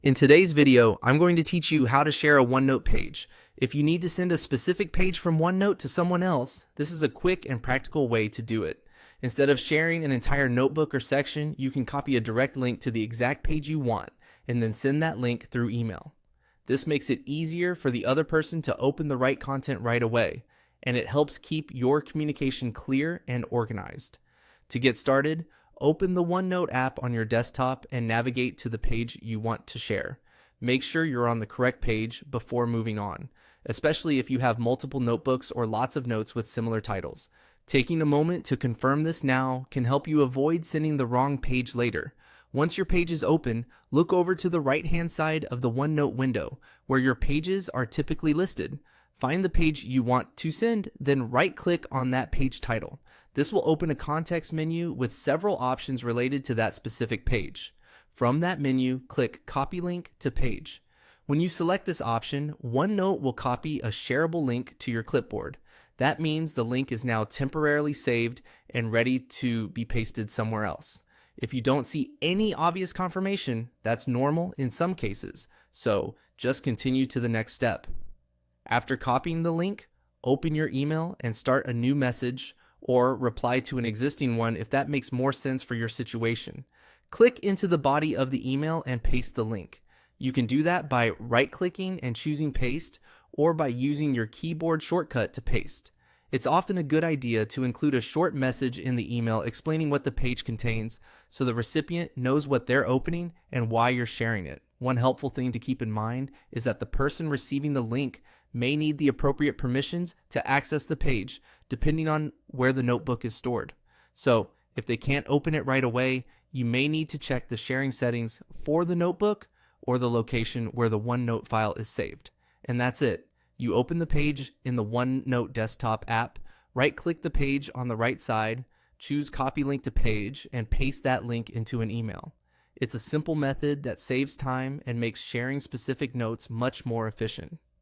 In today's video, I'm going to teach you how to share a OneNote page. If you need to send a specific page from OneNote to someone else, this is a quick and practical way to do it. Instead of sharing an entire notebook or section, you can copy a direct link to the exact page you want and then send that link through email. This makes it easier for the other person to open the right content right away, and it helps keep your communication clear and organized. To get started, open the OneNote app on your desktop and navigate to the page you want to share. Make sure you're on the correct page before moving on, especially if you have multiple notebooks or lots of notes with similar titles. Taking a moment to confirm this now can help you avoid sending the wrong page later. Once your page is open, look over to the right-hand side of the OneNote window, where your pages are typically listed. Find the page you want to send, then right-click on that page title. This will open a context menu with several options related to that specific page. From that menu, click Copy Link to Page. When you select this option, OneNote will copy a shareable link to your clipboard. That means the link is now temporarily saved and ready to be pasted somewhere else. If you don't see any obvious confirmation, that's normal in some cases, so just continue to the next step. After copying the link, open your email and start a new message or reply to an existing one if that makes more sense for your situation. Click into the body of the email and paste the link. You can do that by right-clicking and choosing Paste, or by using your keyboard shortcut to paste. It's often a good idea to include a short message in the email explaining what the page contains so the recipient knows what they're opening and why you're sharing it. One helpful thing to keep in mind is that the person receiving the link may need the appropriate permissions to access the page, depending on where the notebook is stored. So, if they can't open it right away, you may need to check the sharing settings for the notebook or the location where the OneNote file is saved. And that's it. You open the page in the OneNote desktop app, right-click the page on the right side, choose Copy Link to Page, and paste that link into an email. It's a simple method that saves time and makes sharing specific notes much more efficient.